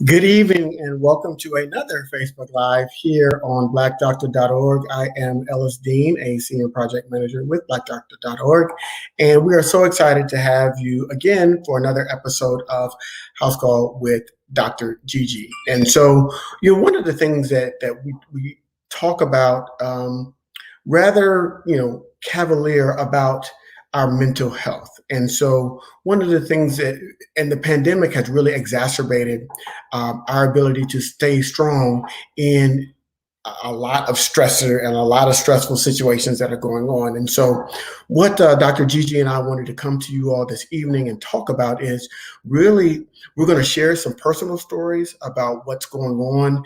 Good evening and welcome to another Facebook Live here on blackdoctor.org. I am Ellis Dean, a senior project manager with blackdoctor.org, and we are so excited to have you again for another episode of House Call with Dr. Gigi. And so, one of the things that we talk about rather, cavalier about our mental health. And so one of the things and the pandemic has really exacerbated our ability to stay strong in a lot of stressor and a lot of stressful situations that are going on. And so what Dr. Gigi and I wanted to come to you all this evening and talk about is really, we're going to share some personal stories about what's going on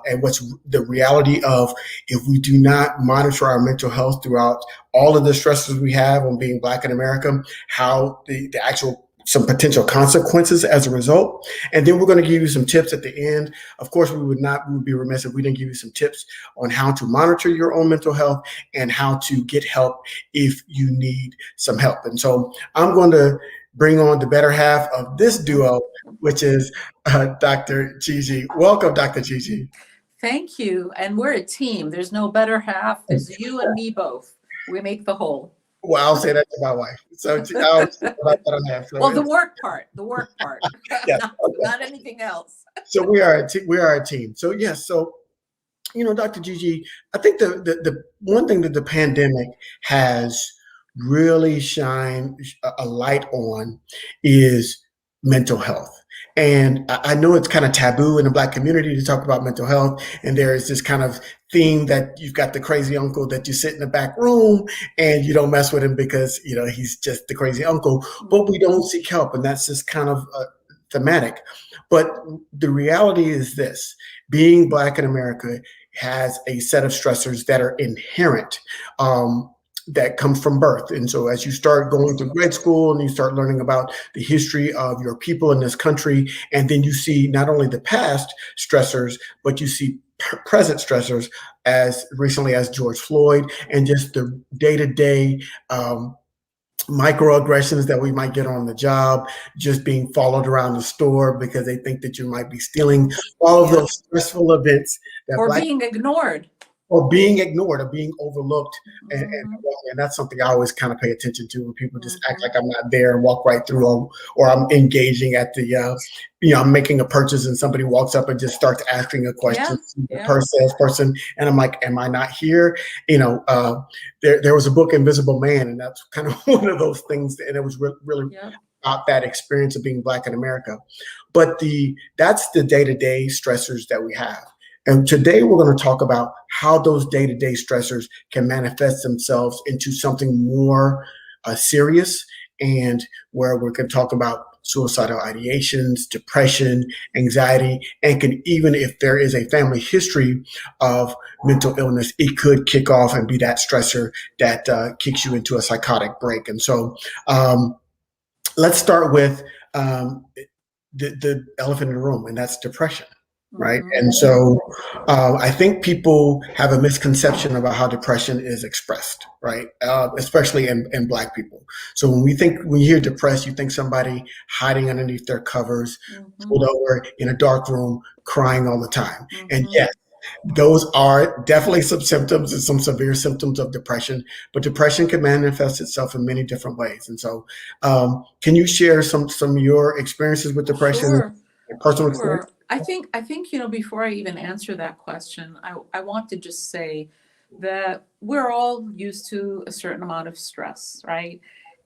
and what's the reality of if we do not monitor our mental health throughout all of the stresses we have on being Black in America, how the actual some potential consequences as a result. And then we're going to give you some tips at the end. Of course, we would be remiss if we didn't give you some tips on how to monitor your own mental health and how to get help if you need some help. And so I'm going to bring on the better half of this duo, which is Dr. Gigi. Welcome, Dr. Gigi. Thank you. And we're a team. There's no better half. There's you and me both. We make the whole. Well, I'll say that to my wife. So, well, the work part. Yeah, not anything else. So we are a team. So yes. So, Dr. Gigi, I think the one thing that the pandemic has really shined a light on is mental health. And I know it's kind of taboo in the Black community to talk about mental health. And there is this kind of theme that you've got the crazy uncle that you sit in the back room and you don't mess with him because, he's just the crazy uncle, but we don't seek help. And that's just kind of thematic. But the reality is this: being Black in America has a set of stressors that are inherent. That comes from birth. And so as you start going to grade school and you start learning about the history of your people in this country, and then you see not only the past stressors, but you see present stressors as recently as George Floyd, and just the day-to-day microaggressions that we might get on the job, just being followed around the store because they think that you might be stealing, all of those stressful events. Or being ignored. Or being ignored or being overlooked. And that's something I always kind of pay attention to, when people just act like I'm not there and walk right through, or I'm engaging at the, I'm making a purchase and somebody walks up and just starts asking a question to the salesperson. And I'm like, am I not here? There was a book, Invisible Man, and that's kind of one of those things. And it was really about that experience of being Black in America. But that's the day-to-day stressors that we have. And today we're going to talk about how those day-to-day stressors can manifest themselves into something more serious, and where we can talk about suicidal ideations, depression, anxiety, and can, even if there is a family history of mental illness, it could kick off and be that stressor that kicks you into a psychotic break. And so let's start with the elephant in the room, and that's depression. Right. And so I think people have a misconception about how depression is expressed, right? Especially in Black people. So when you hear depressed, you think somebody hiding underneath their covers, pulled over in a dark room, crying all the time. And yes, those are definitely some symptoms and some severe symptoms of depression, but depression can manifest itself in many different ways. And so can you share some of your experiences with depression and personal experience? I think, before I even answer that question, I want to just say that we're all used to a certain amount of stress, right?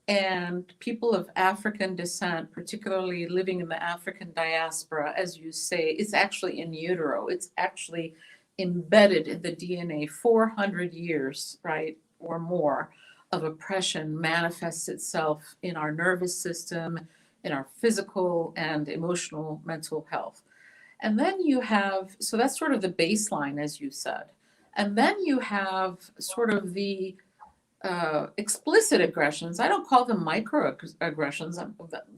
And people of African descent, particularly living in the African diaspora, as you say, it's actually in utero. It's actually embedded in the DNA. 400 years, right, or more of oppression manifests itself in our nervous system, in our physical and emotional mental health. And then you have, so that's sort of the baseline, as you said. And then you have sort of the explicit aggressions. I don't call them microaggressions,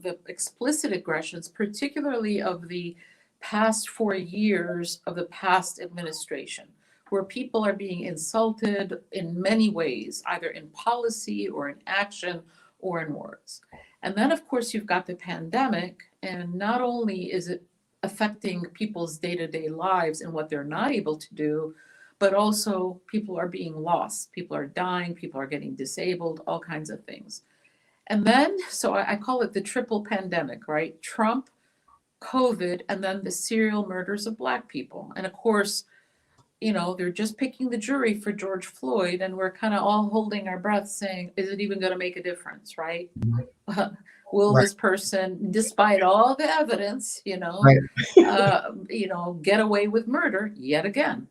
the explicit aggressions, particularly of the past 4 years of the past administration, where people are being insulted in many ways, either in policy or in action or in words. And then, of course, you've got the pandemic, and not only is it affecting people's day-to-day lives and what they're not able to do, but also people are being lost, people are dying, people are getting disabled, all kinds of things. And then, so I call it the triple pandemic, right? Trump, COVID, and then the serial murders of Black people. And of course, they're just picking the jury for George Floyd, and we're kind of all holding our breath saying, is it even going to make a difference, right? Will Right. this person, despite all the evidence, Right. get away with murder yet again?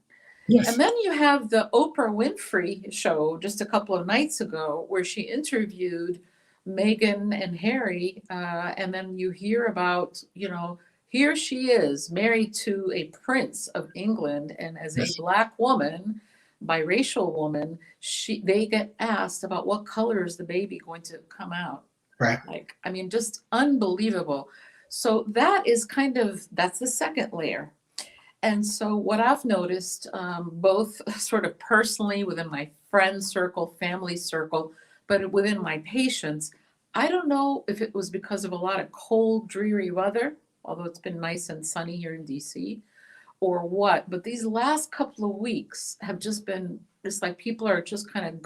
Yes. And then you have the Oprah Winfrey show just a couple of nights ago where she interviewed Meghan and Harry. And then you hear about, here she is married to a prince of England. And as a Yes. Black woman, biracial woman, they get asked about what color is the baby going to come out. Right. Like, I mean, just unbelievable. So that's the second layer. And so what I've noticed, both sort of personally within my friend circle, family circle, but within my patients, I don't know if it was because of a lot of cold, dreary weather, although it's been nice and sunny here in DC, or what, but these last couple of weeks have just been, it's like people are just kind of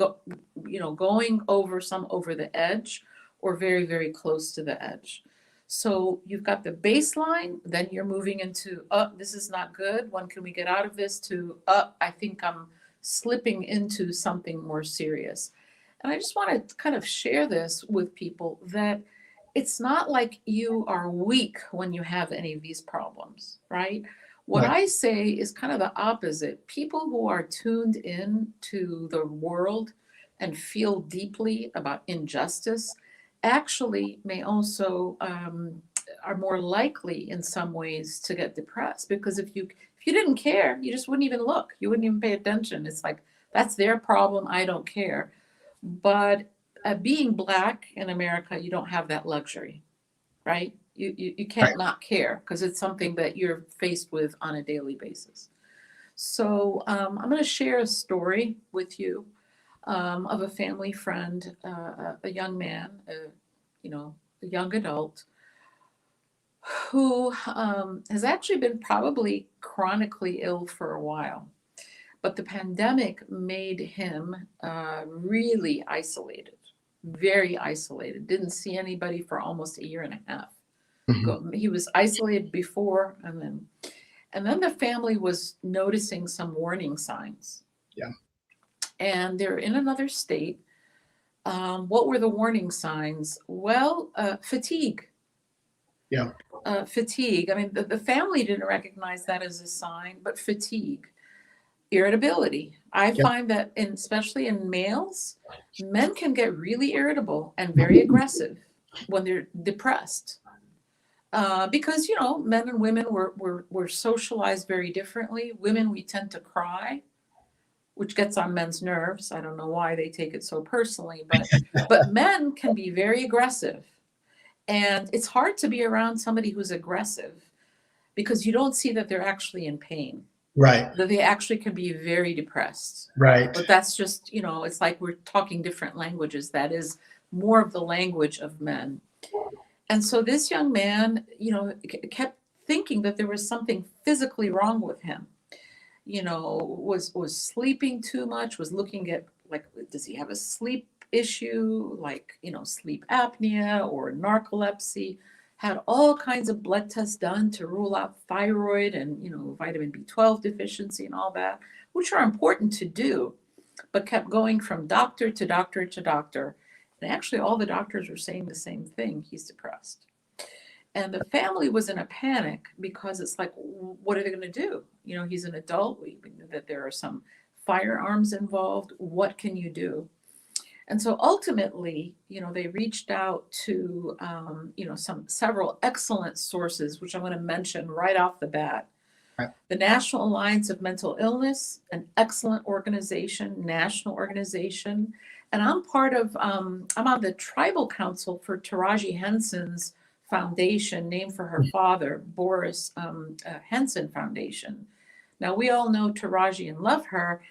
going over the edge or very, very close to the edge. So you've got the baseline, then you're moving into, this is not good. When can we get out of this? To, I think I'm slipping into something more serious. And I just want to kind of share this with people that it's not like you are weak when you have any of these problems, right? What Right. I say is kind of the opposite. People who are tuned in to the world and feel deeply about injustice actually may also are more likely in some ways to get depressed, because if you didn't care, you just wouldn't even look, you wouldn't even pay attention. It's like, that's their problem, I don't care. But being Black in America, you don't have that luxury, right? You Right. can't not care because it's something that you're faced with on a daily basis. So I'm going to share a story with you of a family friend, a young man, a young adult who has actually been probably chronically ill for a while. But the pandemic made him really isolated, very isolated. Didn't see anybody for almost a year and a half. Mhm. He was isolated before, and then the family was noticing some warning signs. Yeah. And they're in another state. What were the warning signs? Well, fatigue. Yeah. Fatigue. I mean, the family didn't recognize that as a sign, but fatigue. Irritability. I Yeah. find that especially in males, men can get really irritable and very aggressive when they're depressed. Because men and women were socialized very differently. Women, we tend to cry, which gets on men's nerves. I don't know why they take it so personally, but men can be very aggressive. And it's hard to be around somebody who's aggressive because you don't see that they're actually in pain, Right. that they actually can be very depressed. Right. But that's just, it's like we're talking different languages. That is more of the language of men. And so this young man, kept thinking that there was something physically wrong with him. Was sleeping too much, was looking at, like, does he have a sleep issue, like, sleep apnea or narcolepsy, had all kinds of blood tests done to rule out thyroid and, vitamin B12 deficiency and all that, which are important to do, but kept going from doctor to doctor to doctor. And actually all the doctors were saying the same thing, he's depressed. And the family was in a panic because it's like, what are they going to do? He's an adult. We knew that there are some firearms involved. What can you do? And so ultimately, they reached out to, several excellent sources, which I'm going to mention right off the bat. Right. The National Alliance of Mental Illness, an excellent organization, national organization. And I'm I'm on the tribal council for Taraji Henson's foundation, named for her father, Boris Henson Foundation. Now, we all know Taraji and love her.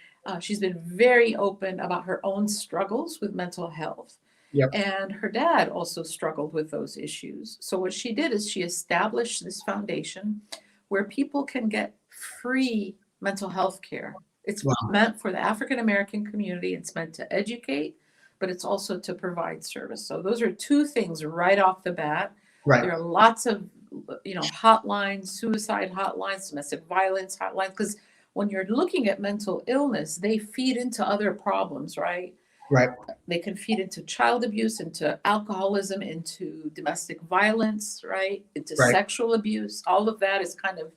She's been very open about her own struggles with mental health. Yep. And her dad also struggled with those issues. So what she did is she established this foundation where people can get free mental health care. It's Wow. meant for the African American community. It's meant to educate, but it's also to provide service. So those are two things right off the bat. Right. There are lots of, hotlines, suicide hotlines, domestic violence hotlines, because when you're looking at mental illness, they feed into other problems, right? Right. They can feed into child abuse, into alcoholism, into domestic violence, right? Into Right. sexual abuse. All of that is kind of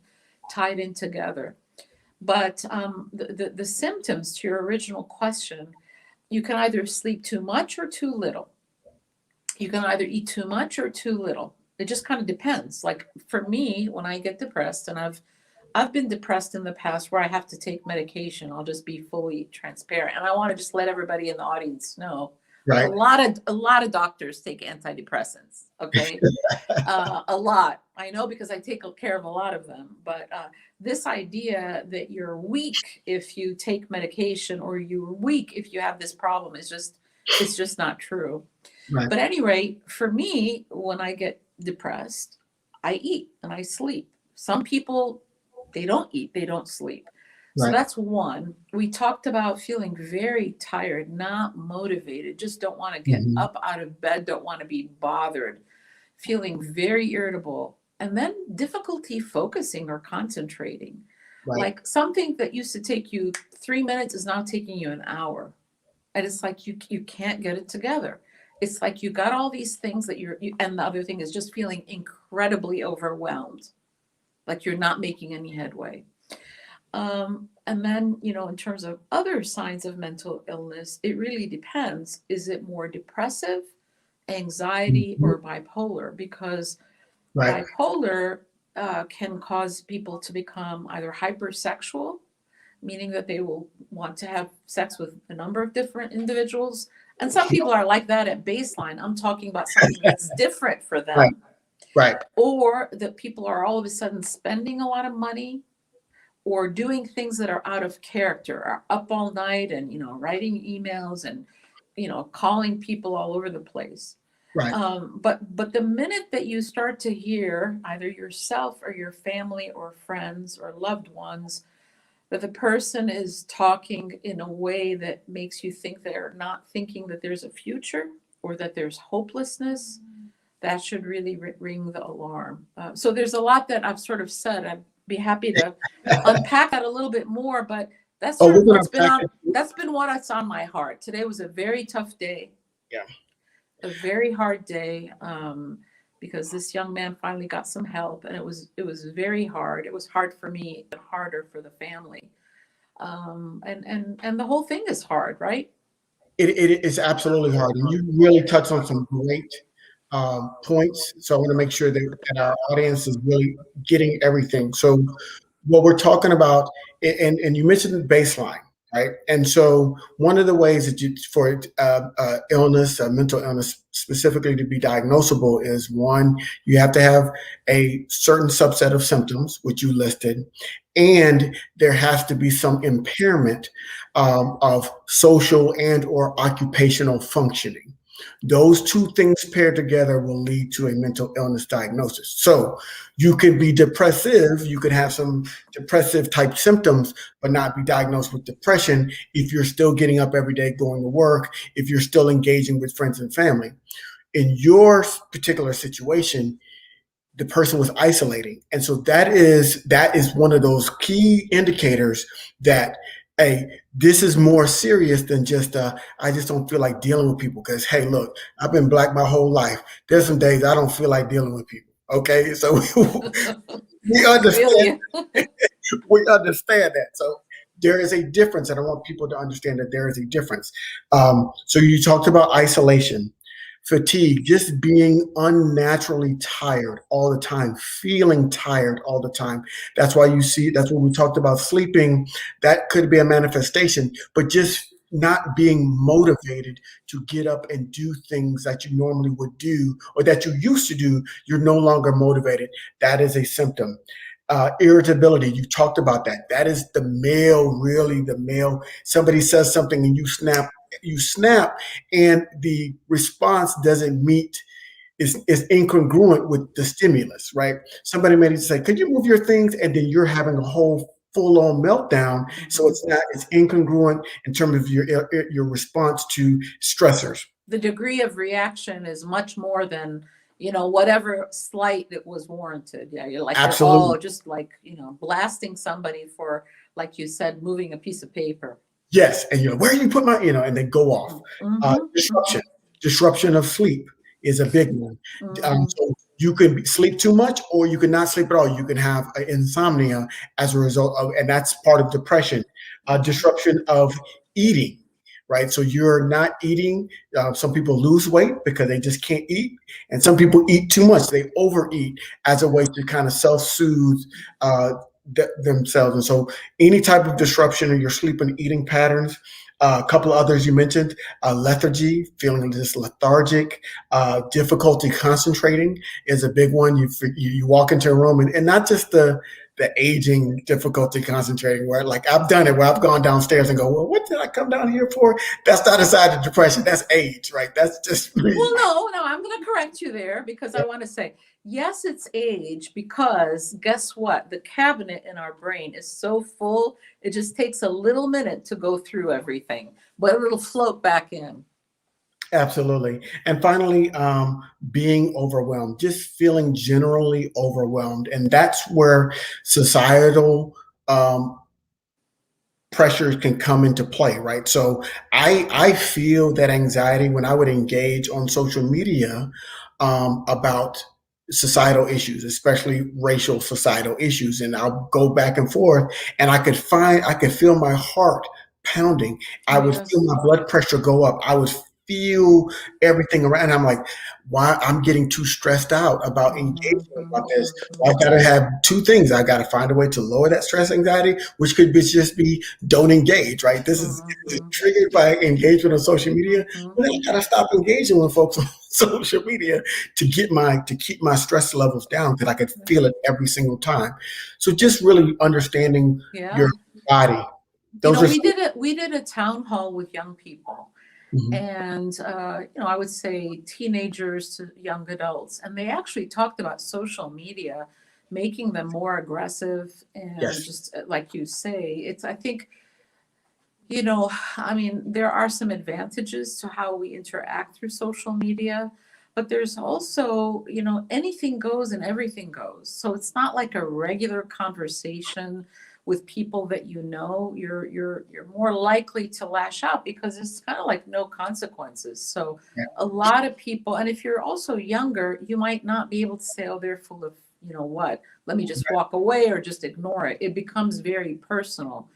tied in together. But the symptoms, to your original question, you can either sleep too much or too little. You can either eat too much or too little. It just kind of depends. Like for me, when I get depressed, and I've been depressed in the past where I have to take medication. I'll just be fully transparent. And I want to just let everybody in the audience know, like Right. a lot of doctors take antidepressants. Okay. A lot. I know because I take care of a lot of them. But this idea that you're weak if you take medication or you're weak if you have this problem is it's just not true. Right. But at any rate, for me, when I get depressed, I eat and I sleep. Some people, they don't eat, they don't sleep. So Right. that's one. We talked about feeling very tired, not motivated, just don't want to get Mhm. up out of bed, don't want to be bothered, feeling very irritable, and then difficulty focusing or concentrating. Right. Like something that used to take you 3 minutes is now taking you an hour. And it's like you can't get it together. It's like you got all these things that and the other thing is just feeling incredibly overwhelmed, like you're not making any headway. And then, in terms of other signs of mental illness, it really depends. Is it more depressive, anxiety, Mhm. or bipolar? Because Right. bipolar can cause people to become either hypersexual, meaning that they will want to have sex with a number of different individuals. And some people are like that at baseline. I'm talking about something that's different for them. Right. Right. Or that people are all of a sudden spending a lot of money or doing things that are out of character, are up all night and, writing emails and, calling people all over the place. Right. But the minute that you start to hear either yourself or your family or friends or loved ones that the person is talking in a way that makes you think they're not thinking that there's a future or that there's hopelessness, that should really ring the alarm. So there's a lot that I've sort of said. I'd be happy to unpack that a little bit more, but that's Oh, sort we're of gonna unpack it. that's been what's on my heart. Today was a very tough day. Yeah. A very hard day. Because this young man finally got some help, and it was very hard. It was hard for me, but harder for the family. And the whole thing is hard, right? It is absolutely hard, and you really touched on some great points. So I want to make sure that our audience is really getting everything. So what we're talking about, and you mentioned the baseline, right? And so one of the ways that for illness, mental illness specifically to be diagnosable is one, you have to have a certain subset of symptoms, which you listed, and there has to be some impairment of social and or occupational functioning. Those two things paired together will lead to a mental illness diagnosis. So you can be depressive, you could have some depressive type symptoms, but not be diagnosed with depression if you're still getting up every day, going to work, if you're still engaging with friends and family. In your particular situation, the person was isolating. And so that is one of those key indicators that, hey, this is more serious than just I just don't feel like dealing with people. Because hey, look, I've been Black my whole life. There's some days I don't feel like dealing with people. Okay, so we understand. We understand that. So there is a difference, and I want people to understand that there is a difference. So you talked about isolation, fatigue, just being unnaturally tired all the time, feeling tired all the time. That's why that's what we talked about sleeping. That could be a manifestation, but just not being motivated to get up and do things that you normally would do or that you used to do, you're no longer motivated. That is a symptom. Irritability, you talked about that. That is the male. Somebody says something and you snap, and the response doesn't meet is incongruent with the stimulus, right? Somebody may say, "Could you move your things?" And then you're having a whole full-on meltdown. So it's incongruent in terms of your response to stressors. The degree of reaction is much more than, whatever slight it was warranted. Yeah, you're all Absolutely. just like, blasting somebody for, like you said, moving a piece of paper. Yes, and where do you put my, and they go off. Disruption, disruption of sleep is a big one. So you could sleep too much, or you could not sleep at all. You can have insomnia as a result of, and that's part of depression. Disruption of eating, right? So you're not eating. Some people lose weight because they just can't eat, and some people eat too much. They overeat as a way to kind of self-soothe themselves. And so any type of disruption in your sleep and eating patterns, a couple of others you mentioned, lethargy, feeling just lethargic, difficulty concentrating is a big one. You walk into a room and not just the aging difficulty concentrating, where like I've done it, where I've gone downstairs and go, well, what did I come down here for? That's not a sign of depression. That's age, right? That's just me. Well, no, I'm going to correct you there, because I want to say, yes, it's age, because guess what? The cabinet in our brain is so full, it just takes a little minute to go through everything, but it'll float back in. Absolutely. And finally, being overwhelmed, just feeling generally overwhelmed. And that's where societal pressures can come into play, right? So I feel that anxiety when I would engage on social media about societal issues, especially racial societal issues. And I'll go back and forth, and I could feel my heart pounding. I would feel my blood pressure go up. I would feel everything around. I'm like, why? I'm getting too stressed out about engaging about this. Well, I've got to have two things. I got to find a way to lower that stress anxiety, which could just be don't engage, right? This is triggered by engagement on social media. Well, then I got to stop engaging with folks on social media to keep my stress levels down, because I could feel it every single time. So just really understanding your body. We did a town hall with young people. And, I would say teenagers to young adults, and they actually talked about social media making them more aggressive. And just like you say, I think, there are some advantages to how we interact through social media, but there's also, anything goes and everything goes. So it's not like a regular conversation with people that you're more likely to lash out, because it's kind of like no consequences. So a lot of people, and if you're also younger, you might not be able to say, oh, they're full of, let me just walk away or just ignore it. It becomes very personal.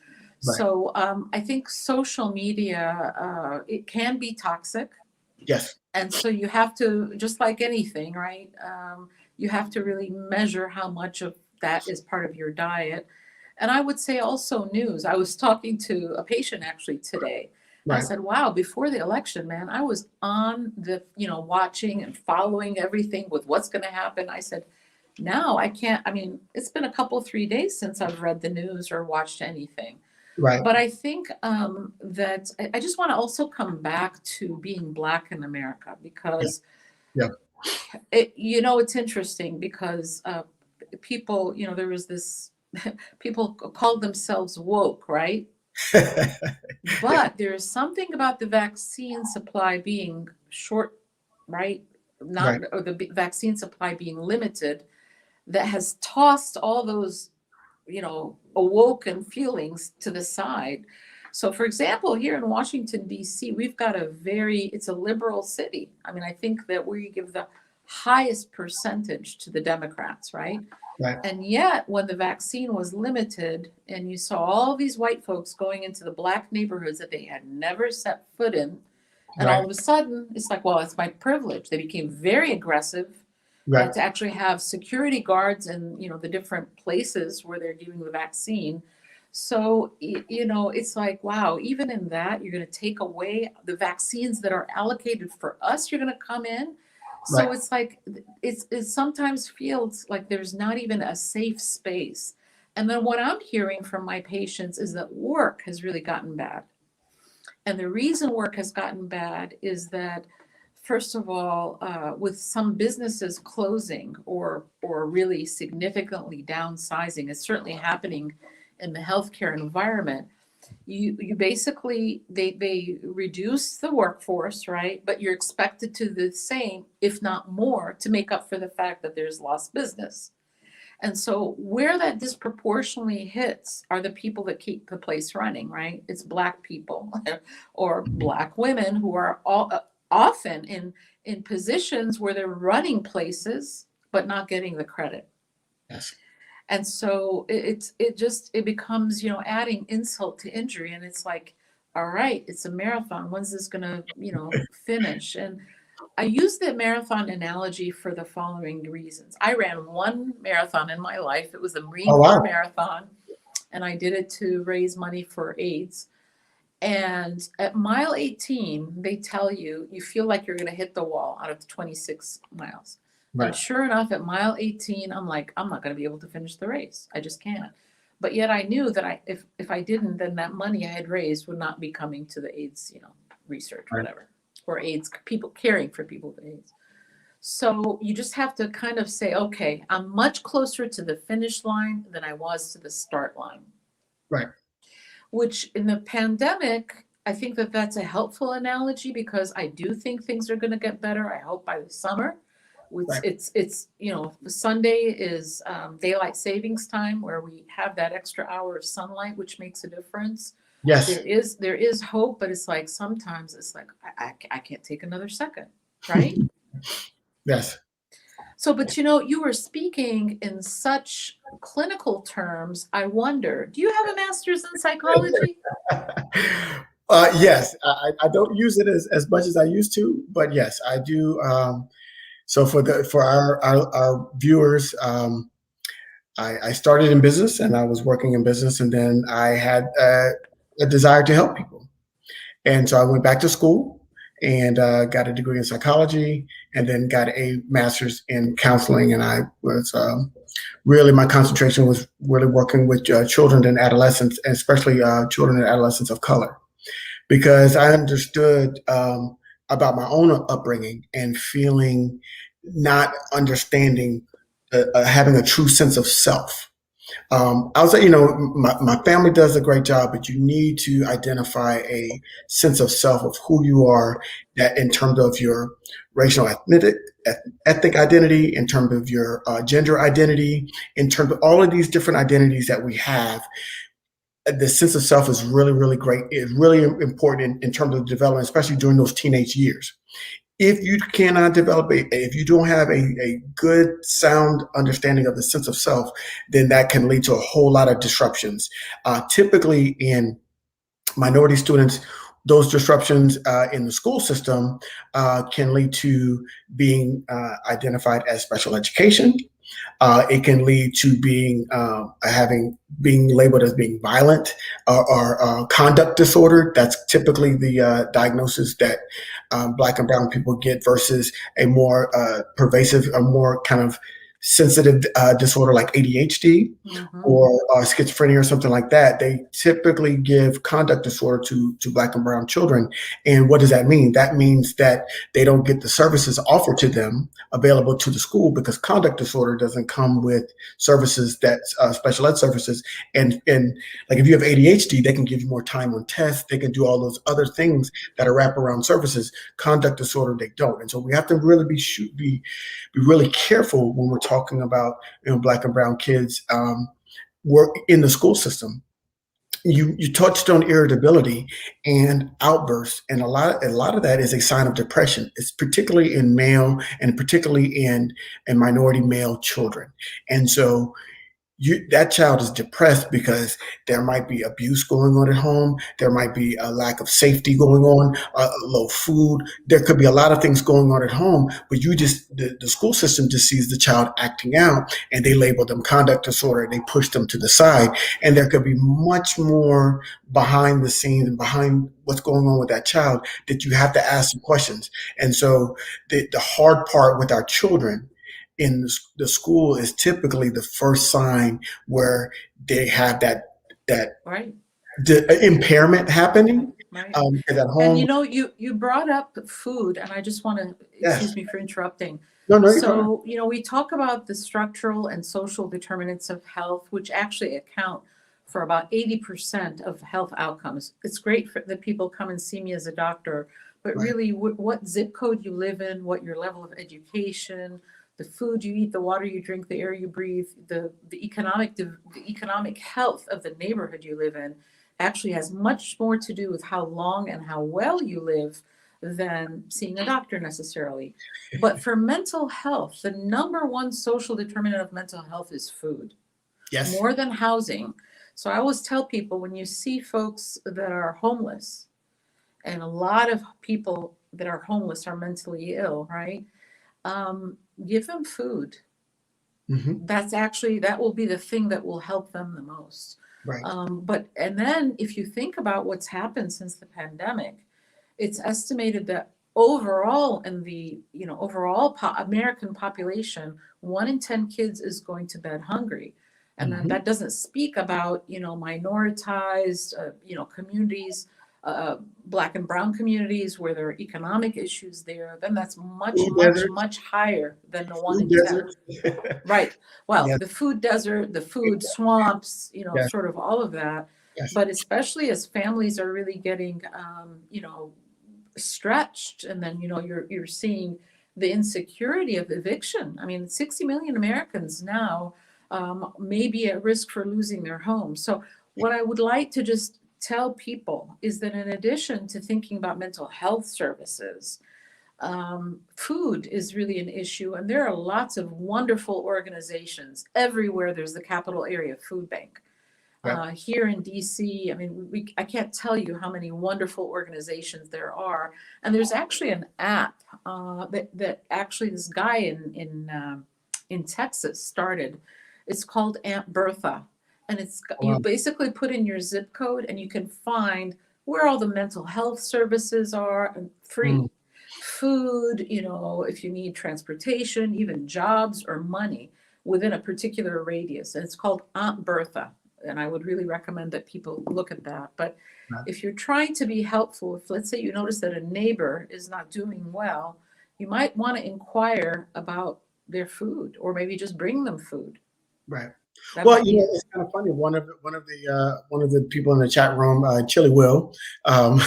So I think social media, it can be toxic. Yes. And so you have to, just like anything, right? You have to really measure how much of that is part of your diet. And I would say also news. I was talking to a patient actually today. I said, wow, before the election, man, I was on the, watching and following everything with what's going to happen. I said, now I can't. It's been a couple, 3 days since I've read the news or watched anything. But I think that I just want to also come back to being Black in America, because it's interesting, because people, there was this, people called themselves woke, right? But there's something about the vaccine supply being short, right? Or the vaccine supply being limited, that has tossed all those, awoken feelings to the side. So, for example, here in Washington, D.C., we've got it's a liberal city. I think that we give the highest percentage to the Democrats, right? And yet, when the vaccine was limited and you saw all these white folks going into the Black neighborhoods that they had never set foot in, and all of a sudden, it's like, well, it's my privilege. They became very aggressive. To actually have security guards in, the different places where they're giving the vaccine. So, it's like, wow, even in that, you're going to take away the vaccines that are allocated for us. You're going to come in. So it's like, it sometimes feels like there's not even a safe space. And then what I'm hearing from my patients is that work has really gotten bad. And the reason work has gotten bad is that first of all, with some businesses closing or really significantly downsizing, it's certainly happening in the healthcare environment. You basically they reduce the workforce, right? But you're expected to do the same, if not more, to make up for the fact that there's lost business. And so where that disproportionately hits are the people that keep the place running, right? It's Black people or Black women who are often in positions where they're running places but not getting the credit. Yes. And so it becomes, you know, adding insult to injury. And it's like, all right, it's a marathon. When's this gonna, you know, finish? And I use the marathon analogy for the following reasons. I ran one marathon in my life. It was the Marine Oh, Corps wow. Marathon, and I did it to raise money for AIDS. And at mile 18, they tell you, you feel like you're going to hit the wall out of the 26 miles. And Right. sure enough, at mile 18, I'm like, I'm not going to be able to finish the race. I just can't. But yet I knew that if I didn't, then that money I had raised would not be coming to the AIDS, you know, research, Right. whatever, or AIDS, people caring for people with AIDS. So you just have to kind of say, okay, I'm much closer to the finish line than I was to the start line. Right. Which in the pandemic, I think that that's a helpful analogy because I do think things are going to get better. I hope by the summer. Right. It's you know, Sunday is daylight savings time where we have that extra hour of sunlight, which makes a difference. Yes. There is hope, but it's like sometimes it's like I can't take another second, right? Yes. So, but you know, you were speaking in such clinical terms. I wonder, do you have a master's in psychology? Yes, I don't use it as much as I used to, but yes, I do. So for our viewers, I started in business and I was working in business, and then I had a desire to help people, and so I went back to school and got a degree in psychology, and then got a master's in counseling, and I was. Really, my concentration was really working with children and adolescents, and especially children and adolescents of color, because I understood about my own upbringing and feeling not understanding, having a true sense of self. I would say, you know, my family does a great job, but you need to identify a sense of self of who you are, that in terms of your racial ethnic identity, in terms of your gender identity, in terms of all of these different identities that we have. The sense of self is really, really great. It's really important in terms of development, especially during those teenage years. If you cannot develop if you don't have a good, sound understanding of the sense of self, then that can lead to a whole lot of disruptions. Typically in minority students, those disruptions in the school system can lead to being identified as special education. It can lead to being labeled as being violent or conduct disorder. That's typically the diagnosis that Black and brown people get, versus a more pervasive, a more kind of sensitive disorder like ADHD or schizophrenia or something like that. They typically give conduct disorder to Black and brown children. And what does that mean? That means that they don't get the services offered to them available to the school, because conduct disorder doesn't come with services that special ed services. And like if you have ADHD, they can give you more time on tests. They can do all those other things that are wraparound services. Conduct disorder, they don't. And so we have to really be really careful when we're talking about, you know, Black and brown kids work in the school system. You touched on irritability and outbursts, and a lot of that is a sign of depression. It's particularly in male, and particularly in minority male children. And so that child is depressed because there might be abuse going on at home. There might be a lack of safety going on, low food. There could be a lot of things going on at home, but the school system just sees the child acting out and they label them conduct disorder and they push them to the side. And there could be much more behind the scenes and behind what's going on with that child that you have to ask some questions. And so the hard part with our children in the school is typically the first sign where they have that Right. impairment happening. right. Because at And home, you brought up food, and I just want to, excuse yes, me for interrupting. no, no, you're fine. So, we talk about the structural and social determinants of health, which actually account for about 80% of health outcomes. It's great that people come and see me as a doctor, but Right. really what zip code you live in, what your level of education, the food you eat, the water you drink, the air you breathe, the economic health of the neighborhood you live in actually has much more to do with how long and how well you live than seeing a doctor necessarily. But for mental health, the number one social determinant of mental health is food, Yes. more than housing. So I always tell people, when you see folks that are homeless, and a lot of people that are homeless are mentally ill, right? Give them food. Hmm. That will be the thing that will help them the most. Right. And then if you think about what's happened since the pandemic, it's estimated that overall in the overall American population, 1 in 10 kids is going to bed hungry, and then Hmm. that doesn't speak about minoritized communities, black and brown communities where there are economic issues there. Then that's much Food much deserts. much higher than the one Food in ten. deserts. Right. Well, Yes. the food desert, the food swamps, Yes. sort of all of that. Yes. But especially as families are really getting, stretched, and then you're seeing the insecurity of eviction. I mean, 60 million Americans now may be at risk for losing their homes. So what I would like to just tell people is that in addition to thinking about mental health services, food is really an issue, and there are lots of wonderful organizations everywhere. There's the Capital Area Food Bank. Yep. Here in DC, I mean, I can't tell you how many wonderful organizations there are. And there's actually an app that actually this guy in Texas started. It's called Aunt Bertha, and you Wow. basically put in your zip code, and you can find where all the mental health services are, and Mm. free food. If you need transportation, even jobs or money within a particular radius, and it's called Aunt Bertha, and I would really recommend that people look at that. But Right. if you're trying to be helpful, if let's say you notice that a neighbor is not doing well, you might want to inquire about their food, or maybe just bring them food. Right. That Well, might be it's kind of funny. One of the people in the chat room, Chili Will, um,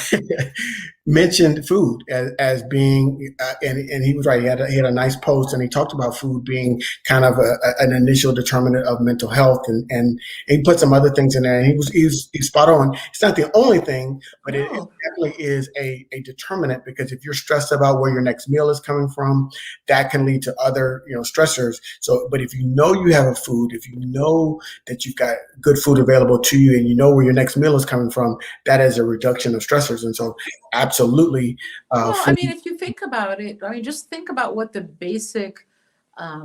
mentioned food as being, and he was right. He had a nice post, and he talked about food being kind of an initial determinant of mental health, and he put some other things in there. And he's spot on. It's not the only thing, but it no. definitely is a determinant, because if you're stressed about where your next meal is coming from, that can lead to other stressors. So, but if you know you have a food, if you know that you've got good food available to you, and you know where your next meal is coming from, that is a reduction of stressors. And so, absolutely, Well, I food. mean, if you think about it, I mean, just think about what the basic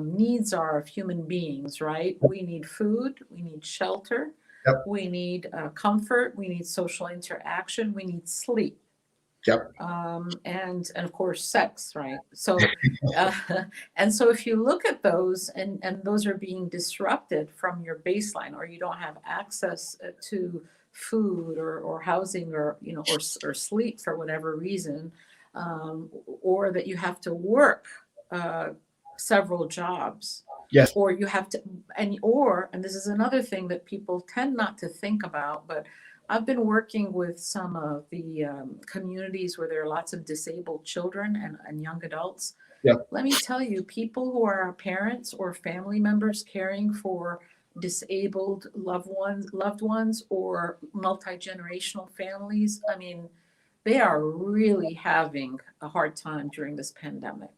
needs are of human beings, right? We need food, we need shelter, Yep. we need comfort, we need social interaction, we need sleep, Yep. and of course sex, right? So uh, and so if you look at those, and those are being disrupted from your baseline, or you don't have access to food or housing, or or sleep for whatever reason, or that you have to work uh, several jobs, Yes. or you have to, and this is another thing that people tend not to think about, but I've been working with some of the communities where there are lots of disabled children and young adults. Yep. Let me tell you, people who are parents or family members caring for disabled loved ones, or multi-generational families, I mean, they are really having a hard time during this pandemic.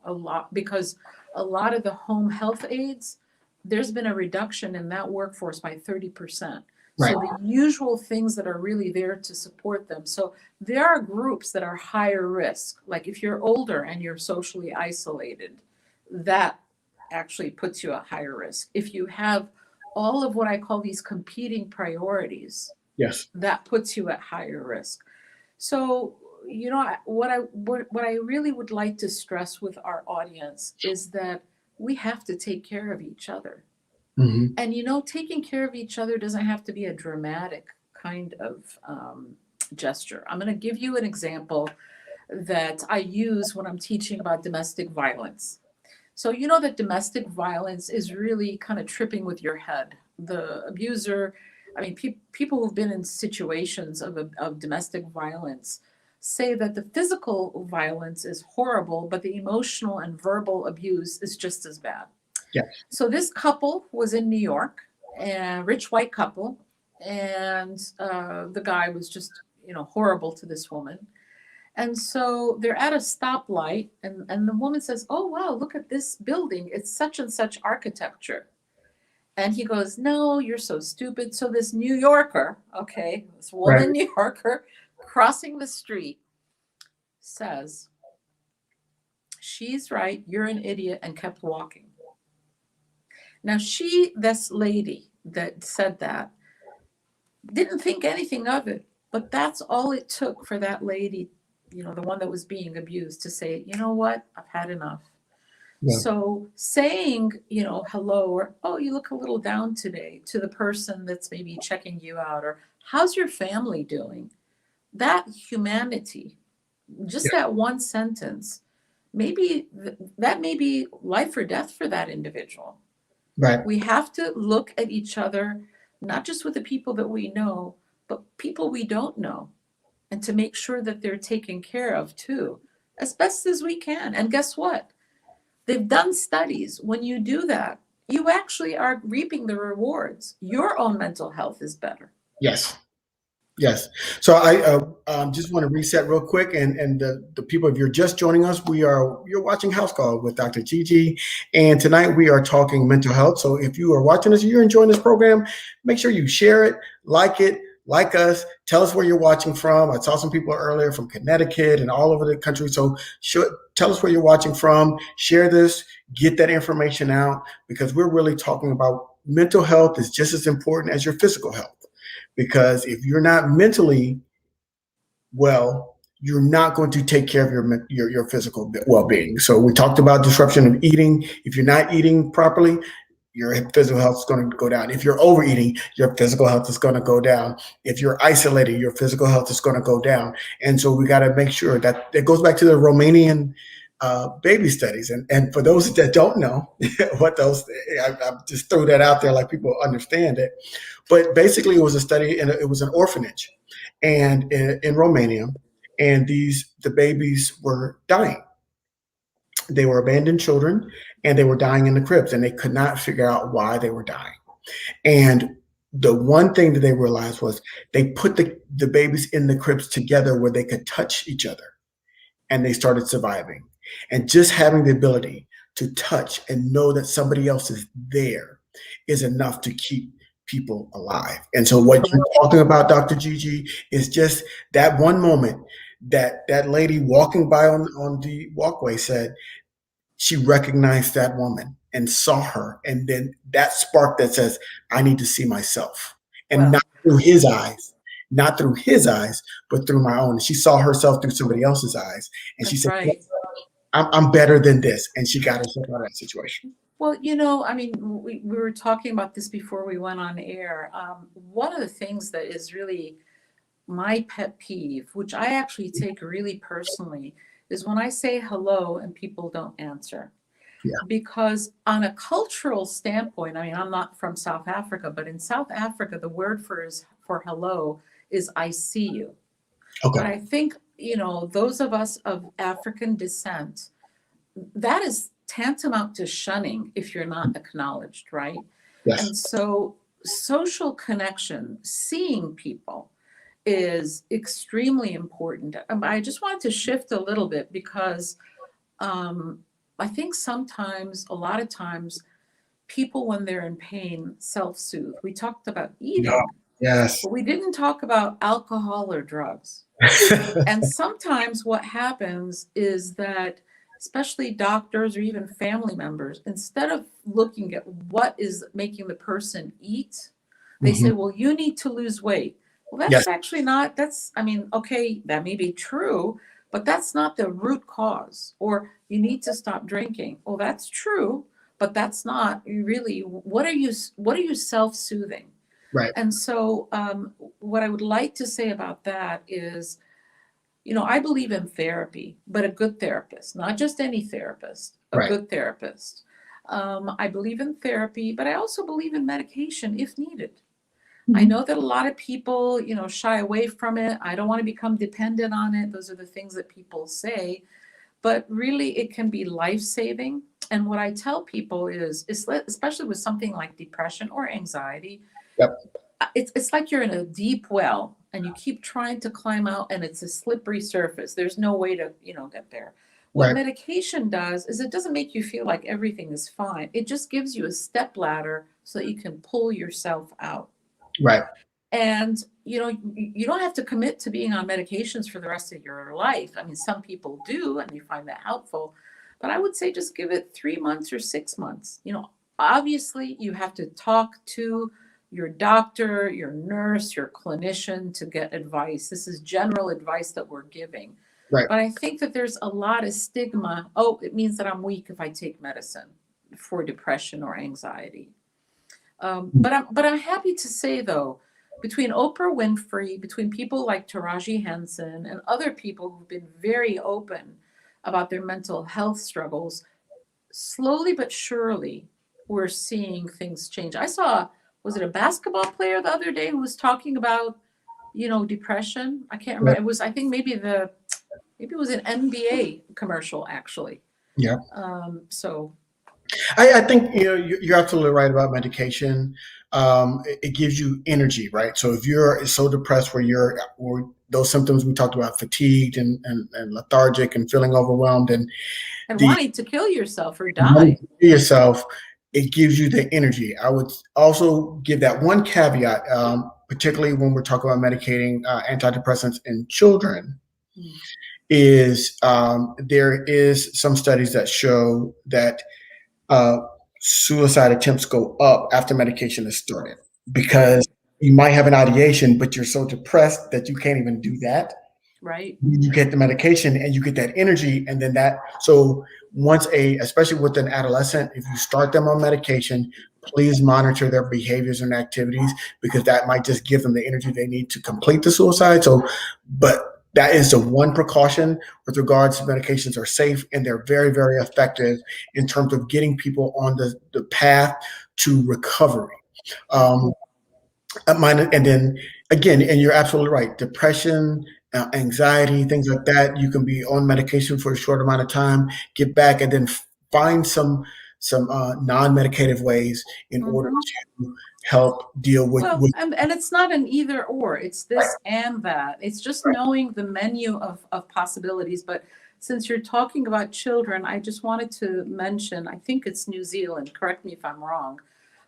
A lot, because a lot of the home health aides, there's been a reduction in that workforce by 30%. Right. So the usual things that are really there to support them. So there are groups that are higher risk. Like if you're older and you're socially isolated, that actually puts you at higher risk. If you have all of what I call these competing priorities, Yes. that puts you at higher risk. So, what I really would like to stress with our audience is that we have to take care of each other. Hmm. And taking care of each other doesn't have to be a dramatic kind of gesture. I'm going to give you an example that I use when I'm teaching about domestic violence. So, you know that domestic violence is really kind of tripping with your head. The abuser, I mean, people who've been in situations of domestic violence say that the physical violence is horrible, but the emotional and verbal abuse is just as bad. Yeah. So, this couple was in New York, a rich white couple, and the guy was just, horrible to this woman. And so they're at a stoplight, and the woman says, "Oh, wow, look at this building. It's such and such architecture." And he goes, "No, you're so stupid." So this New Yorker, okay, this Right. woman New Yorker crossing the street says, "She's right, you're an idiot," and kept walking. Now, this lady that said that, didn't think anything of it, but that's all it took for that lady, the one that was being abused, to say, "You know what? I've had enough." Yeah. So saying, hello, or, "Oh, you look a little down today," to the person that's maybe checking you out, or, "How's your family doing?" That humanity, just Yeah. that one sentence, maybe that may be life or death for that individual. Right. We have to look at each other, not just with the people that we know, but people we don't know, and to make sure that they're taken care of too, as best as we can. And guess what? They've done studies. When you do that, you actually are reaping the rewards. Your own mental health is better. Yes. Yes. So I just want to reset real quick, and the people, if you're just joining us, you're watching House Call with Dr. Gigi, and tonight we are talking mental health. So if you are watching this, you're enjoying this program, make sure you share it, like us, tell us where you're watching from. I saw some people earlier from Connecticut and all over the country. So tell us where you're watching from, share this, get that information out, because we're really talking about mental health is just as important as your physical health. Because if you're not mentally well, you're not going to take care of your physical well-being. So we talked about disruption of eating. If you're not eating properly, your physical health is going to go down. If you're overeating, your physical health is going to go down. If you're isolated, your physical health is going to go down. And so we got to make sure that it goes back to the Romanian baby studies. And for those that don't know what those, I just threw that out there like people understand it. But basically, it was a study, and it was an orphanage, and in Romania, and the babies were dying. They were abandoned children, and they were dying in the cribs, and they could not figure out why they were dying. And the one thing that they realized was they put the babies in the cribs together where they could touch each other, and they started surviving. And just having the ability to touch and know that somebody else is there is enough to keep people alive. And so what you're talking about, Dr. Gigi, is just that one moment that lady walking by on the walkway said she recognized that woman and saw her. And then that spark that says, I need to see myself. And Well, not through his eyes, not through his eyes, but through my own. She saw herself through somebody else's eyes. And she that's said, right. I'm better than this. And she got herself out of that situation. Well, I mean, we were talking about this before we went on air. One of the things that is really my pet peeve, which I actually take really personally, is when I say hello and people don't answer. Yeah. Because on a cultural standpoint, I mean, I'm not from South Africa, but in South Africa, the word for hello is "I see you." Okay. But I think, those of us of African descent, that is tantamount to shunning if you're not acknowledged, right? Yes. And so social connection, seeing people, is extremely important. I just wanted to shift a little bit because I think a lot of times, people, when they're in pain, self-soothe. We talked about eating, Yes. but we didn't talk about alcohol or drugs. And sometimes what happens is that, especially doctors or even family members, instead of looking at what is making the person eat, they say, well, you need to lose weight. Well, that's Yes. actually not, okay, that may be true, but that's not the root cause. Or you need to stop drinking. Well, that's true, but that's not really, what are you self-soothing? Right. And so, what I would like to say about that is, I believe in therapy, but a good therapist, not just any therapist, a Right. good therapist. I believe in therapy, but I also believe in medication if needed. I Mhm. know that a lot of people, shy away from it. I don't want to become dependent on it. Those are the things that people say, but really it can be life-saving. And what I tell people is especially with something like depression or anxiety, Yep. it's like you're in a deep well and you keep trying to climb out and it's a slippery surface. There's no way to, get there. What Right. medication does is it doesn't make you feel like everything is fine. It just gives you a step ladder so that you can pull yourself out. Right. And you don't have to commit to being on medications for the rest of your life. I mean, some people do and they find that helpful, but I would say just give it 3 months or 6 months. Obviously you have to talk to your doctor, your nurse, your clinician to get advice. This is general advice that we're giving. Right. But I think that there's a lot of stigma. Oh, it means that I'm weak if I take medicine for depression or anxiety. But I'm happy to say though, between Oprah Winfrey, between people like Taraji Henson and other people who've been very open about their mental health struggles, slowly but surely we're seeing things change. I saw, was it a basketball player the other day who was talking about, depression? I can't Right. remember. It was, I think maybe it was an NBA commercial actually. Yeah. So I think you're absolutely right about medication. It gives you energy, right? So if you're so depressed where those symptoms we talked about, fatigued and lethargic and feeling overwhelmed and and the wanting to kill yourself or wanting die. to be yourself, it gives you the energy. I would also give that one caveat, particularly when we're talking about medicating antidepressants in children, Mm. is there is some studies that show that uh, suicide attempts go up after medication is started because Right, you might have an ideation, but you're so depressed that you can't even do that. right. You get the medication and you get that energy, and then so once especially with an adolescent, if you start them on medication, please monitor their behaviors and activities because that might just give them the energy they need to complete the suicide. So, but that is the one precaution with regards to medications are safe and they're very, very effective in terms of getting people on the path to recovery. Um, and then again, and you're absolutely right, depression, anxiety, things like that, you can be on medication for a short amount of time, get back, and then find some non-medicative ways in order Hmm. to help deal with Well, with and it's not an either or, it's right, this and that. It's just right. knowing the menu of possibilities. But since you're talking about children, I just wanted to mention, I think it's New Zealand, correct me if I'm wrong,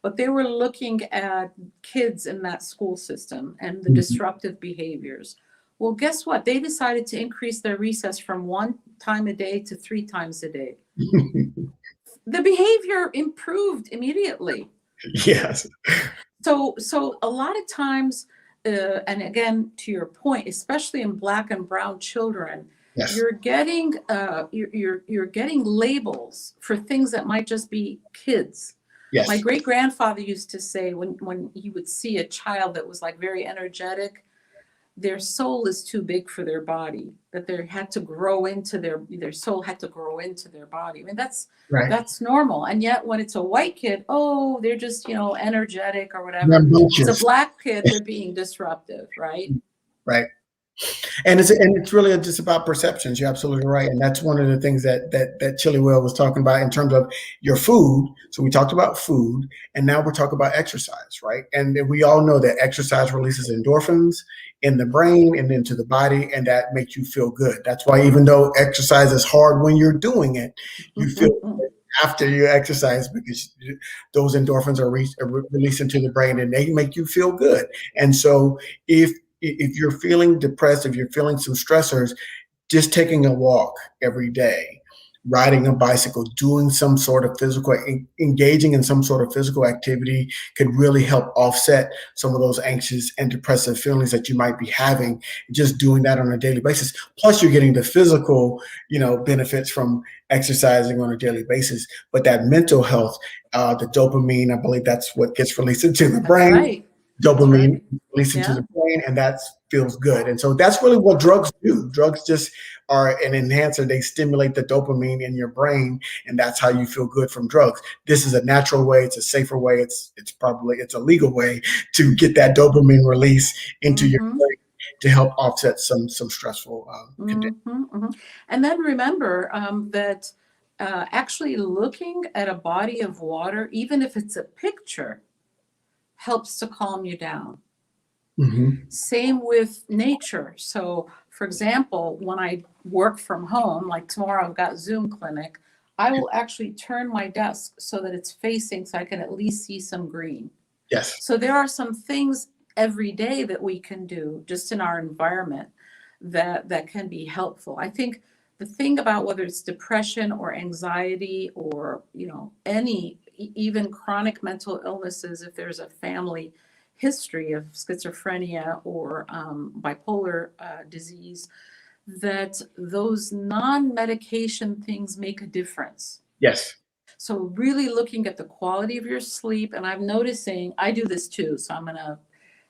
but they were looking at kids in that school system and the Mhm. disruptive behaviors. Well, guess what? They decided to increase their recess from 1 time a day to 3 times a day. The behavior improved immediately. Yes. So a lot of times, and again, to your point, especially in Black and brown children, Yes. you're getting labels for things that might just be kids. My Yes. great grandfather used to say when he would see a child that was like very energetic, their soul is too big for their body, that they had to grow into their soul had to grow into their body. I mean, Right. that's normal. And yet when it's a white kid, oh, they're just, energetic or whatever. It's a Rambunctious. black kid, they're being disruptive, right? Right. And it's really just about perceptions. You're absolutely right, and that's one of the things that Chili Will was talking about in terms of your food. So we talked about food, and now we're talking about exercise, right? And we all know that exercise releases endorphins in the brain and into the body, and that makes you feel good. That's why even though exercise is hard when you're doing it, you feel good after you exercise because those endorphins are released into the brain and they make you feel good. And so if you're feeling depressed, if you're feeling some stressors, just taking a walk every day, riding a bicycle, doing some sort of engaging in some sort of physical activity could really help offset some of those anxious and depressive feelings that you might be having, just doing that on a daily basis. Plus you're getting the physical, benefits from exercising on a daily basis, but that mental health, the dopamine, I believe that's what gets released into the That's brain. right. dopamine released into Yeah. the brain, and that feels good. And so that's really what drugs do. Drugs just are an enhancer. They stimulate the dopamine in your brain, and that's how you feel good from drugs. This is a natural way. It's a safer way. It's a legal way to get that dopamine release into your Mm-hmm. brain to help offset some stressful conditions. Mm-hmm. Mm-hmm. And then remember that actually looking at a body of water, even if it's a picture, helps to calm you down. Mm-hmm. Same with nature. So, for example, when I work from home, like tomorrow I've got Zoom clinic, I will actually turn my desk so that it's facing so I can at least see some green. Yes. So there are some things every day that we can do just in our environment that can be helpful. I think the thing about whether it's depression or anxiety or any even chronic mental illnesses, if there's a family history of schizophrenia or bipolar disease, that those non-medication things make a difference. Yes. So really looking at the quality of your sleep, and I'm noticing, I do this too, so I'm gonna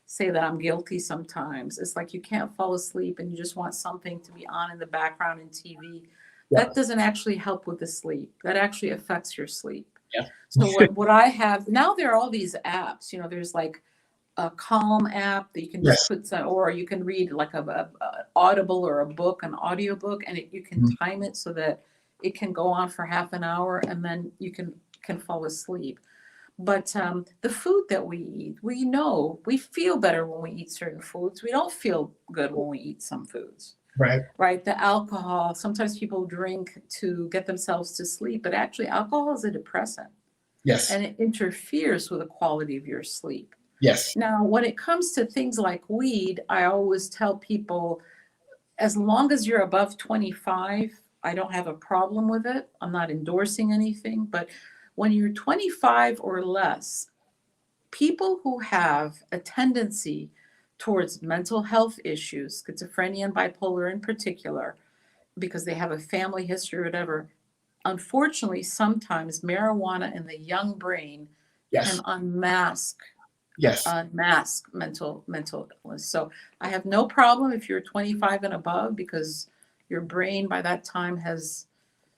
say that I'm guilty sometimes. It's like you can't fall asleep and you just want something to be on in the background in TV. Yeah. That doesn't actually help with the sleep. That actually affects your sleep. Yeah. So what I have, now there are all these apps, there's like a Calm app that you can just Yes. put some, or you can read like a Audible or a book, an audio book, and you can time it so that it can go on for half an hour and then you can fall asleep. But the food that we eat, we know we feel better when we eat certain foods. We don't feel good when we eat some foods. Right. Right. The alcohol, sometimes people drink to get themselves to sleep, but actually alcohol is a depressant. Yes. And it interferes with the quality of your sleep. Yes. Now, when it comes to things like weed, I always tell people, as long as you're above 25, I don't have a problem with it. I'm not endorsing anything, but when you're 25 or less, people who have a tendency towards mental health issues, schizophrenia and bipolar in particular, because they have a family history or whatever, unfortunately, sometimes marijuana in the young brain can unmask mental illness. So I have no problem if you're 25 and above, because your brain by that time it's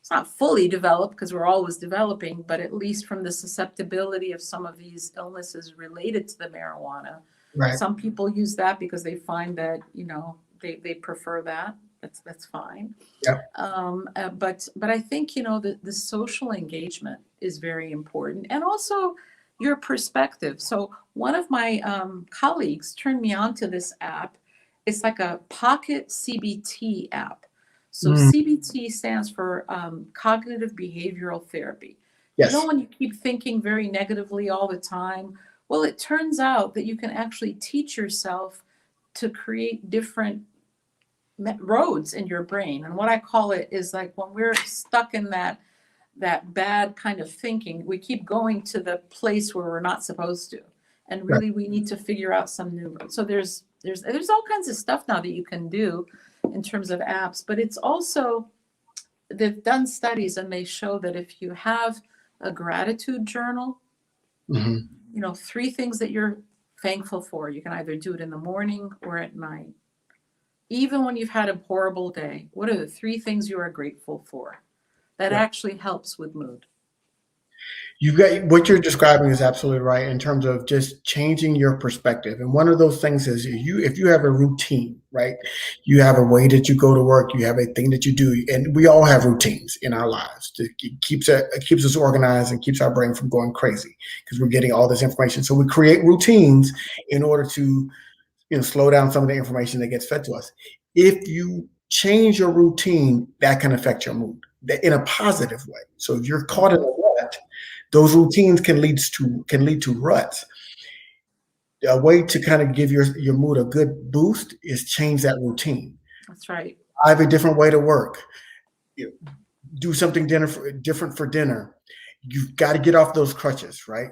not fully developed, because we're always developing, but at least from the susceptibility of some of these illnesses related to the marijuana. Right. Some people use that because they find that, they prefer that. That's fine. Yeah. But I think, the social engagement is very important, and also your perspective. So one of my colleagues turned me on to this app. It's like a pocket CBT app. So CBT stands for cognitive behavioral therapy. Yes. When you keep thinking very negatively all the time, well, it turns out that you can actually teach yourself to create different roads in your brain. And what I call it is, like, when we're stuck in that bad kind of thinking, we keep going to the place where we're not supposed to. And really, we need to figure out some new. So there's all kinds of stuff now that you can do in terms of apps, but it's also, they've done studies and they show that if you have a gratitude journal, 3 things that you're thankful for, you can either do it in the morning or at night. Even when you've had a horrible day, what are the 3 things you are grateful for? That actually helps with mood. You've got, what you're describing is absolutely right in terms of just changing your perspective. And one of those things is if you have a routine, right? You have a way that you go to work, you have a thing that you do, and we all have routines in our lives. It keeps us organized and keeps our brain from going crazy because we're getting all this information. So we create routines in order to, slow down some of the information that gets fed to us. If you change your routine, that can affect your mood in a positive way. So if you're caught in a rut, those routines can lead to ruts. A way to kind of give your mood a good boost is change that routine. That's right. I have a different way to work. Do something different for dinner. You've got to get off those crutches, right?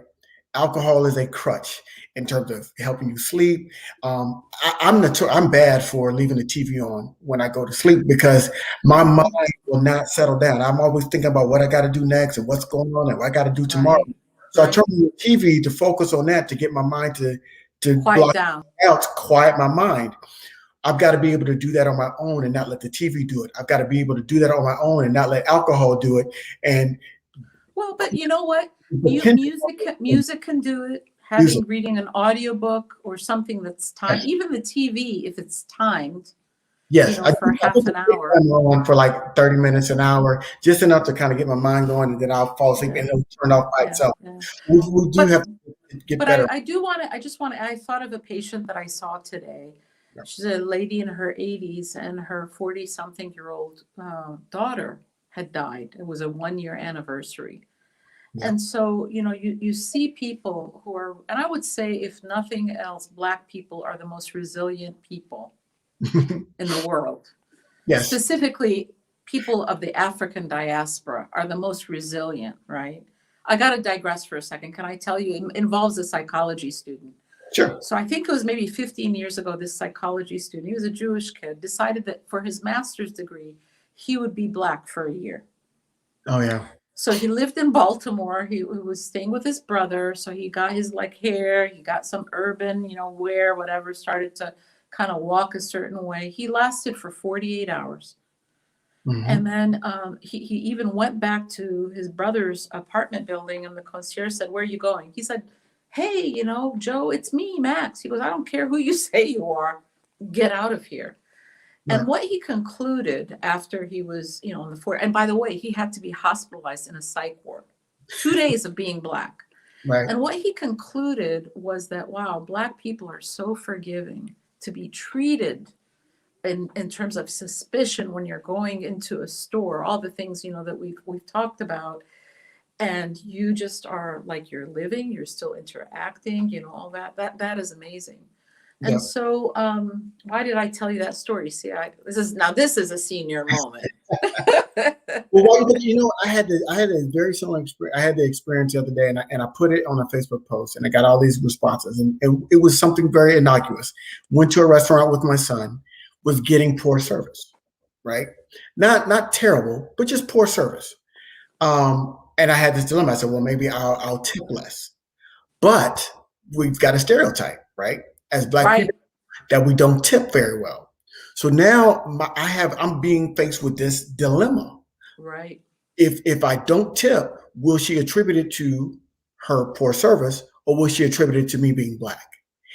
Alcohol is a crutch in terms of helping you sleep. I'm bad for leaving the TV on when I go to sleep because my mind will not settle down. I'm always thinking about what I got to do next and what's going on and what I got to do tomorrow. So I turn on the TV to focus on that, to get my mind to to Quiet block down. out, quiet my mind. I've got to be able to do that on my own and not let the TV do it. I've got to be able to do that on my own and not let alcohol do it. And Well, but you know what? depending Music can do it. on music. Reading an audiobook or something that's timed, even the TV, if it's timed, Yes, I for half an hour. I'm on for like 30 minutes, an hour, just enough to kind of get my mind going, and then I'll fall asleep and it'll turn off by itself. Yeah. We do have to get better. But I thought of a patient that I saw today. She's a lady in her 80s, and her 40-something-year-old daughter had died. It was a 1-year anniversary. Yeah. And so, you see people who are, and I would say, if nothing else, Black people are the most resilient people in the world. Yes. Specifically, people of the African diaspora are the most resilient, right? I got to digress for a second. Can I tell you, it involves a psychology student. Sure. So I think it was maybe 15 years ago, this psychology student, he was a Jewish kid, decided that for his master's degree, he would be Black for a year. Oh, yeah. So he lived in Baltimore. He was staying with his brother. So he got his hair, he got some urban, wear, whatever, started to kind of walk a certain way. He lasted for 48 hours. Mm-hmm. And then he even went back to his brother's apartment building, and the concierge said, "Where are you going?" He said, "Hey, Joe, it's me, Max." He goes, "I don't care who you say you are. Get out of here." And what he concluded after he was, on the floor, and by the way, he had to be hospitalized in a psych ward, 2 days of being Black. Right. And what he concluded was that, wow, Black people are so forgiving to be treated in terms of suspicion when you're going into a store, all the things, that we've talked about. And you just are like, you're living, you're still interacting, all that is amazing. And yep. So, why did I tell you that story? See, this is a senior moment. Well, I had a very similar experience. I had the experience the other day, and I put it on a Facebook post, and I got all these responses, and it was something very innocuous. Went to a restaurant with my son, was getting poor service, right? Not terrible, but just poor service. And I had this dilemma. I said, well, maybe I'll tip less, but we've got a stereotype, right? As Black people, that we don't tip very well. So now I'm being faced with this dilemma. Right. If I don't tip, will she attribute it to her poor service, or will she attribute it to me being Black?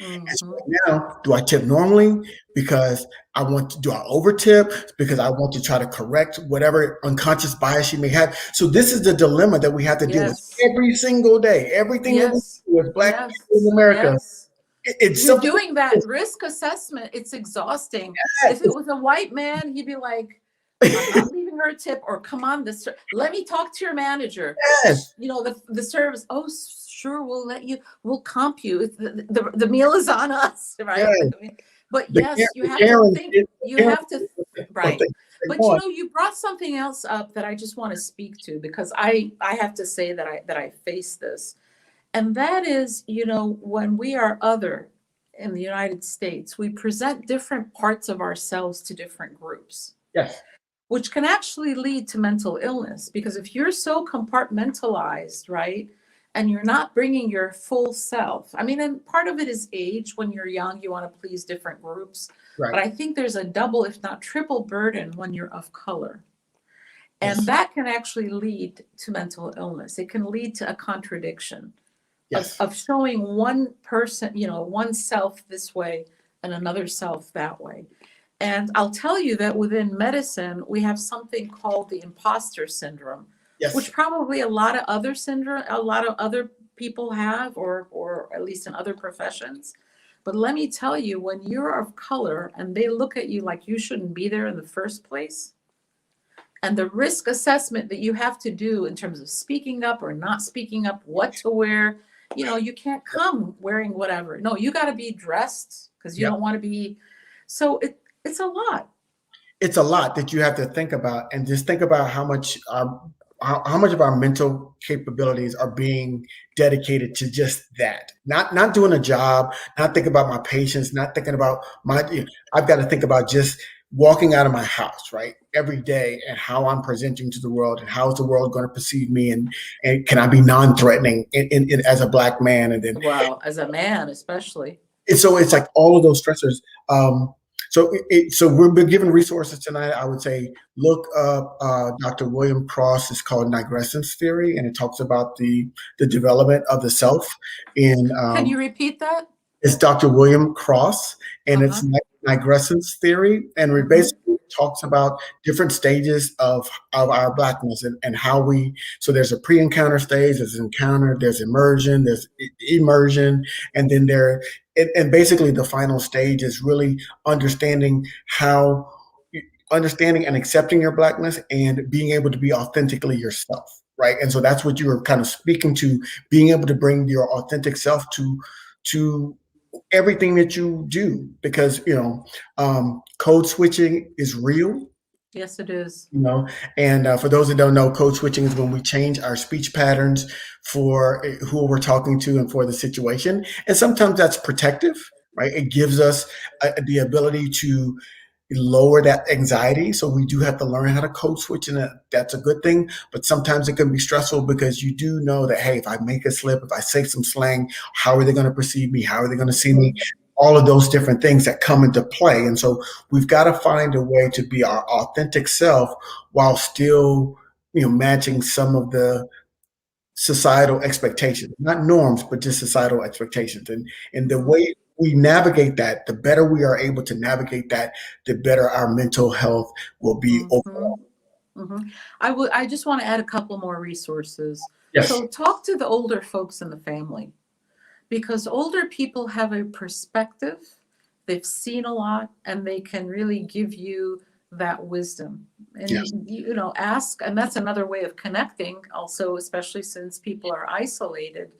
Mm-hmm. And so now, do I tip normally because do I over tip because I want to try to correct whatever unconscious bias she may have? So this is the dilemma that we have to deal with every single day. Everything that we do with Black people in America. Yes. You're doing that risk assessment. It's exhausting. Yes. If it was a white man, he'd be like, "I'm not leaving her a tip," or "Come on, let me talk to your manager." Yes. The service. Oh, sure, we'll comp you. The meal is on us, right? Yes. But yes, you have to think. Right. But you brought something else up that I just want to speak to, because I have to say that I face this. And that is, when we are other in the United States, we present different parts of ourselves to different groups. Yes. Which can actually lead to mental illness, because if you're so compartmentalized, right, and you're not bringing your full self, and part of it is age. When you're young, you want to please different groups. Right. But I think there's a double, if not triple burden when you're of color. And that can actually lead to mental illness. It can lead to a contradiction. Yes. Of showing one person, one self this way and another self that way. And I'll tell you that within medicine, we have something called the imposter syndrome, which probably a lot of other people have, or at least in other professions. But let me tell you, when you're of color and they look at you like you shouldn't be there in the first place, and the risk assessment that you have to do in terms of speaking up or not speaking up, what to wear, you can't come wearing whatever. No, you got to be dressed because you don't want to be. So it's a lot. It's a lot that you have to think about, and just think about how much of our mental capabilities are being dedicated to just that. Not doing a job, not thinking about my patients, not thinking about I've got to think about just walking out of my house, right, every day, and how I'm presenting to the world, and how is the world going to perceive me, and can I be non-threatening in as a Black man, and then as a man especially. And so it's like all of those stressors. So we've been given resources tonight. I would say look up Dr. William Cross. It's called Nigrescence theory, and it talks about the development of the self. In Can you repeat that? It's Dr. William Cross, and Uh-huh. it's Nigrescence theory, and we basically talks about different stages of our blackness and how we. So there's a pre-encounter stage, there's encounter, there's immersion, there's immersion, and then and basically the final stage is really understanding how understanding and accepting your blackness and being able to be authentically yourself, right? And so that's what you were kind of speaking to, being able to bring your authentic self to everything that you do, because code switching is real. Yes, it is. And for those that don't know, code switching is when we change our speech patterns for who we're talking to and for the situation, and sometimes that's protective, right? It gives us the ability to lower that anxiety. So we do have to learn how to code switch, and that's a good thing. But sometimes it can be stressful because you do know that, hey, if I make a slip, if I say some slang, how are they going to perceive me? How are they going to see me? All of those different things that come into play. And so we've got to find a way to be our authentic self while still, matching some of the societal expectations, not norms, but just societal expectations. And the way we navigate that, the better we are able to navigate that, the better our mental health will be overall. I just want to add a couple more resources. Yes. So talk to the older folks in the family, because older people have a perspective, they've seen a lot, and they can really give you that wisdom. And Yes. ask, and that's another way of connecting also, especially since people are isolated.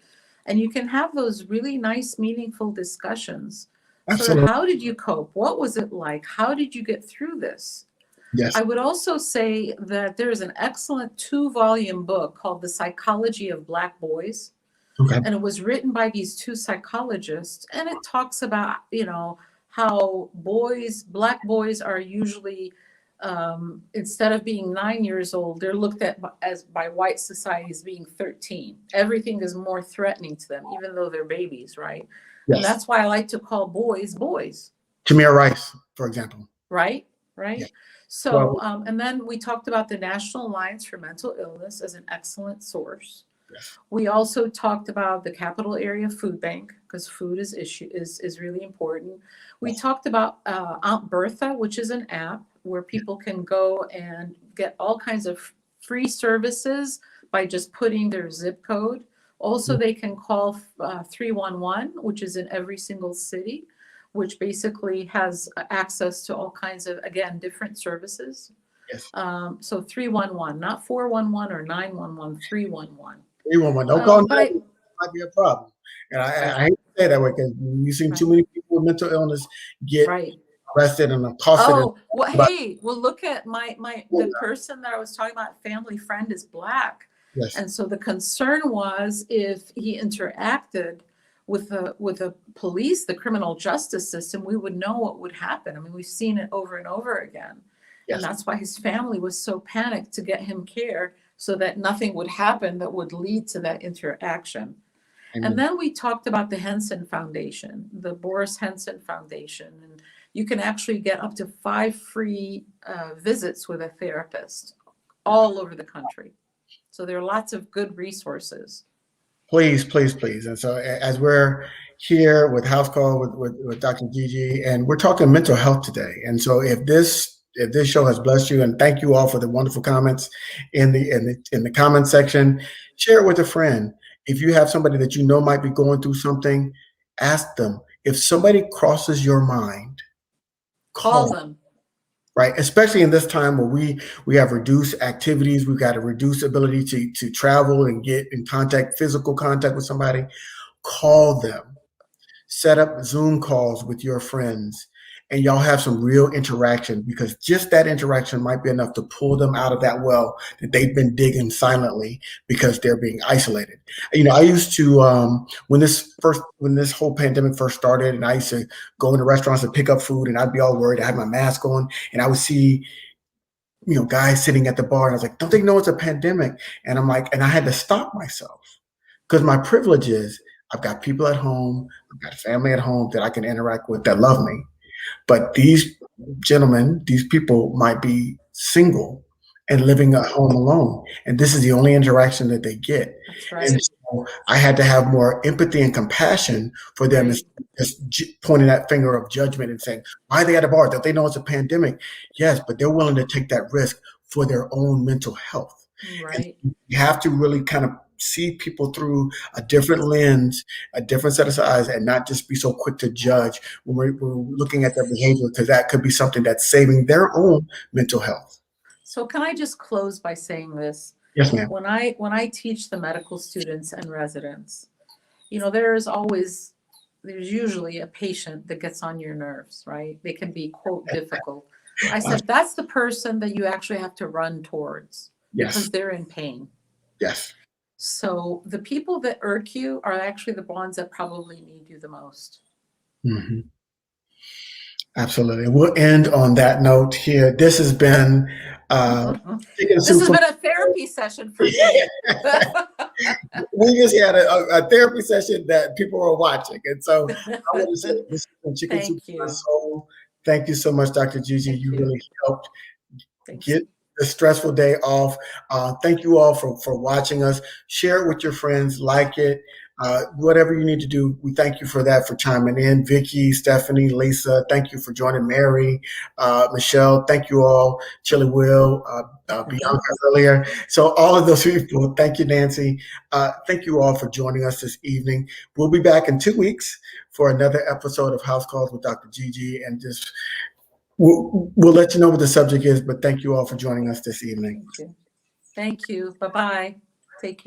And you can have those really nice, meaningful discussions. Sort of, Absolutely. how did you cope? What was it like? How did you get through this? Yes. I would also say that there is an excellent 2-volume book called The Psychology of Black Boys. Okay. And it was written by these 2 psychologists. And it talks about, how Black boys are usually, instead of being 9 years old, they're looked at by white society as being 13. Everything is more threatening to them, even though they're babies, right? Yes. And that's why I like to call boys boys. Tamir Rice, for example. Right? Yeah. So, and then we talked about the National Alliance for Mental Illness as an excellent source. Yes. We also talked about the Capital Area Food Bank, because food is really important. We talked about Aunt Bertha, which is an app where people can go and get all kinds of free services by just putting their zip code. Also, they can call 311, which is in every single city, which basically has access to all kinds of, again, different services. Yes. So 311, not 411 or 911, 311. 311. Don't call 911. Might be a problem. And I hate to say that way, because you've seen too many people with mental illness get arrested and accosted. Oh, well, hey, well, look at the person that I was talking about, family friend, is Black. Yes. And so the concern was, if he interacted with the police, the criminal justice system, we would know what would happen. I mean, we've seen it over and over again. Yes. And that's why his family was so panicked to get him care, so that nothing would happen that would lead to that interaction. Amen. And then we talked about the Henson Foundation, the Boris Henson Foundation. And you can actually get up to 5 free visits with a therapist all over the country. So there are lots of good resources. Please, please, please. And so as we're here with House Call with Dr. Gigi, and we're talking mental health today. And so if this show has blessed you, and thank you all for the wonderful comments in the comment section, share it with a friend. If you have somebody that you know might be going through something, ask them. If somebody crosses your mind, call them. Right, especially in this time where we have reduced activities, we've got a reduced ability to travel and get in physical contact with somebody. Call them. Set up Zoom calls with your friends, and y'all have some real interaction, because just that interaction might be enough to pull them out of that well that they've been digging silently because they're being isolated. I used to, when this whole pandemic first started, and I used to go into restaurants and pick up food, and I'd be all worried. I had my mask on, and I would see, guys sitting at the bar, and I was like, don't they know it's a pandemic? And I'm like, and I had to stop myself, because my privilege is, I've got people at home, I've got family at home that I can interact with that love me. But these gentlemen, these people might be single and living at home alone. And this is the only interaction that they get. That's And right. so I had to have more empathy and compassion for them, Right. as pointing that finger of judgment and saying, why are they at a bar? Don't they know it's a pandemic? Yes, but they're willing to take that risk for their own mental health. And Right. you have to really kind of see people through a different lens, a different set of eyes, and not just be so quick to judge when we're looking at their behavior, because that could be something that's saving their own mental health. So can I just close by saying this? Yes, ma'am. When I teach the medical students and residents, there's usually a patient that gets on your nerves, right? They can be, quote, difficult. I said, that's the person that you actually have to run towards because Yes. they're in pain. Yes. So the people that irk you are actually the ones that probably need you the most. Mm-hmm. Absolutely. We'll end on that note here. This has been This has been a therapy session for me. We just had a therapy session that people were watching. And so I want to say this is Chicken Soup for My Soul. Thank you so much, Dr. Gigi. You really helped get the stressful day off. Thank you all for watching us. Share it with your friends, like it. Whatever you need to do, we thank you for that, for chiming in. Vicky, Stephanie, Lisa, thank you for joining. Mary, Michelle, thank you all. Chili Will, Bianca earlier. So all of those people, thank you, Nancy. Thank you all for joining us this evening. We'll be back in 2 weeks for another episode of House Calls with Dr. Gigi, and just we'll let you know what the subject is, but thank you all for joining us this evening. Thank you. Bye-bye. Take care.